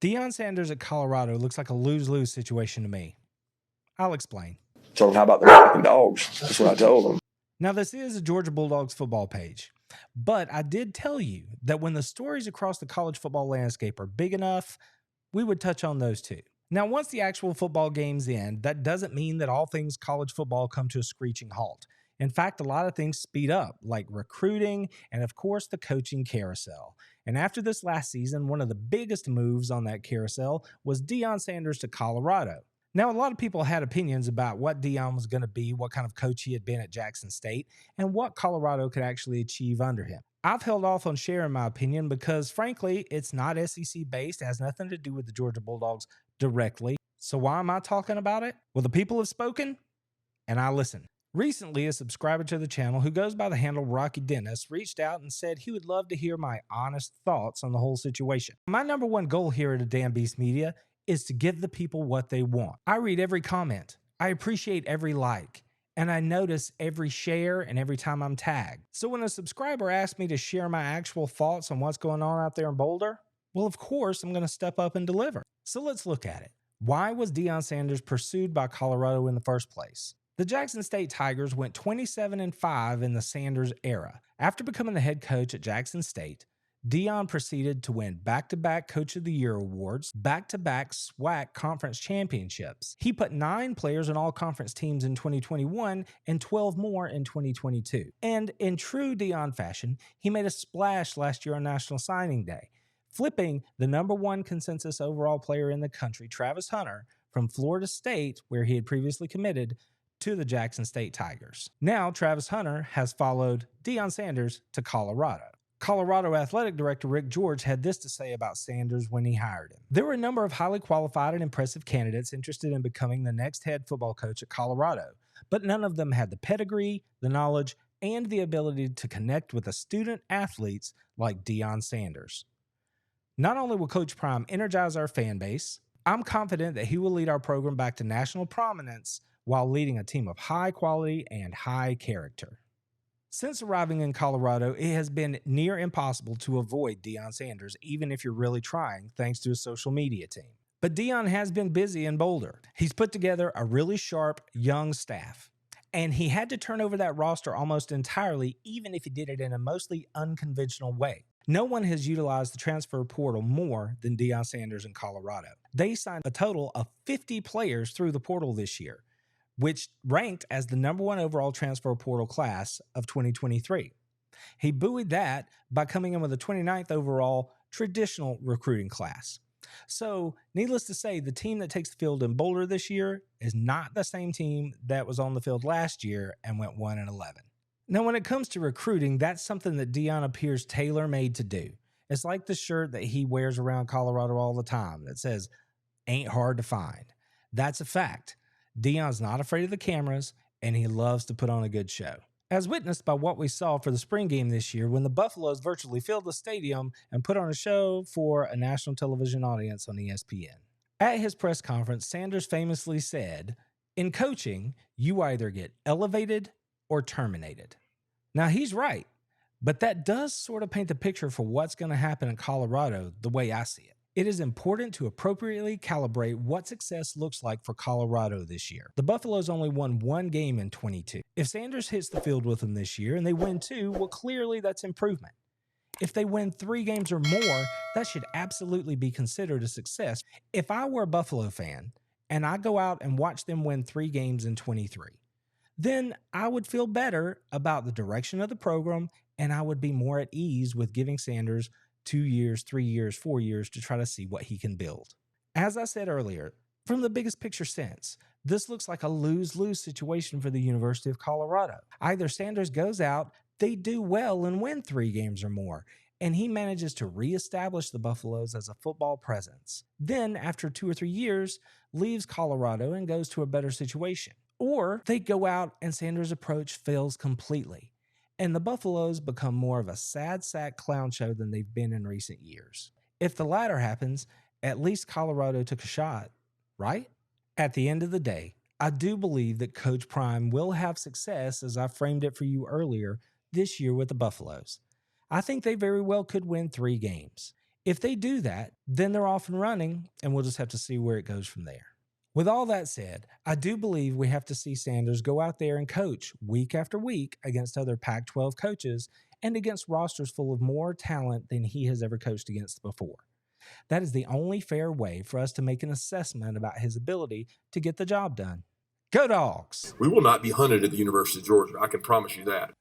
DEION Sanders at Colorado looks like a lose-lose situation to me. I'll explain. Told them, how about the fucking dogs? That's what I told them. Now, this is a Georgia Bulldogs football page, but I did tell you that when the stories across the college football landscape are big enough, we would touch on those too. Now, once the actual football games end, that doesn't mean that all things college football come to a screeching halt. In fact, a lot of things speed up, like recruiting and, of course, the coaching carousel. And after this last season, one of the biggest moves on that carousel was DEION Sanders to Colorado. Now, a lot of people had opinions about what DEION was going to be, what kind of coach he had been at Jackson State, and what Colorado could actually achieve under him. I've held off on sharing my opinion because, frankly, it's not SEC-based. It has nothing to do with the Georgia Bulldogs directly. So why am I talking about it? Well, the people have spoken, and I listen. Recently, a subscriber to the channel who goes by the handle Rocky Dennis reached out and said he would love to hear my honest thoughts on the whole situation. My number one goal here at Damn Beast Media is to give the people what they want. I read every comment. I appreciate every like. And I notice every share and every time I'm tagged. So when a subscriber asks me to share my actual thoughts on what's going on out there in Boulder, well, of course, I'm going to step up and deliver. So let's look at it. Why was DEION Sanders pursued by Colorado in the first place? The Jackson State Tigers went 27-5 in the Sanders era. After becoming the head coach at Jackson State, DEION proceeded to win back-to-back Coach of the Year awards, back-to-back SWAC conference championships. He put 9 players on all conference teams in 2021 and 12 more in 2022. And in true DEION fashion, he made a splash last year on National Signing Day, flipping the #1 consensus overall player in the country, Travis Hunter, from Florida State, where he had previously committed, to the Jackson State Tigers. Now, Travis Hunter has followed DEION Sanders to Colorado. Colorado Athletic Director Rick George had this to say about Sanders when he hired him. There were a number of highly qualified and impressive candidates interested in becoming the next head football coach at Colorado, but none of them had the pedigree, the knowledge, and the ability to connect with the student athletes like DEION Sanders. Not only will Coach Prime energize our fan base, I'm confident that he will lead our program back to national prominence while leading a team of high quality and high character. Since arriving in Colorado, it has been near impossible to avoid DEION Sanders, even if you're really trying, thanks to his social media team. But DEION has been busy in Boulder. He's put together a really sharp, young staff, and he had to turn over that roster almost entirely, even if he did it in a mostly unconventional way. No one has utilized the transfer portal more than DEION Sanders in Colorado. They signed a total of 50 players through the portal this year, which ranked as the #1 overall transfer portal class of 2023. He buoyed that by coming in with a 29th overall traditional recruiting class. So, needless to say, the team that takes the field in Boulder this year is not the same team that was on the field last year and went 1-11. Now, when it comes to recruiting, that's something that DEION appears tailor-made to do. It's like the shirt that he wears around Colorado all the time that says, "Ain't hard to find." That's a fact. DEION's not afraid of the cameras, and he loves to put on a good show. As witnessed by what we saw for the spring game this year when the Buffaloes virtually filled the stadium and put on a show for a national television audience on ESPN. At his press conference, Sanders famously said, "In coaching, you either get elevated or terminated." Now, he's right, but that does sort of paint the picture for what's going to happen in Colorado the way I see it. It is important to appropriately calibrate what success looks like for Colorado this year. The Buffaloes only won 1 game in 22. If Sanders hits the field with them this year and they win 2, well, clearly that's improvement. If they win 3 games or more, that should absolutely be considered a success. If I were a Buffalo fan and I go out and watch them win 3 games in 23, then I would feel better about the direction of the program, and I would be more at ease with giving Sanders 2 years, 3 years, 4 years to try to see what he can build. As I said earlier, from the biggest picture sense, this looks like a lose-lose situation for the University of Colorado. Either Sanders goes out, they do well and win 3 games or more, and he manages to reestablish the Buffaloes as a football presence. Then, after 2 or 3 years, leaves Colorado and goes to a better situation. Or they go out and Sanders' approach fails completely, and the Buffaloes become more of a sad sack clown show than they've been in recent years. If the latter happens, at least Colorado took a shot, right? At the end of the day, I do believe that Coach Prime will have success, as I framed it for you earlier, this year with the Buffaloes. I think they very well could win 3 games. If they do that, then they're off and running, and we'll just have to see where it goes from there. With all that said, I do believe we have to see Sanders go out there and coach week after week against other Pac-12 coaches and against rosters full of more talent than he has ever coached against before. That is the only fair way for us to make an assessment about his ability to get the job done. Go Dogs! We will not be hunted at the University of Georgia. I can promise you that.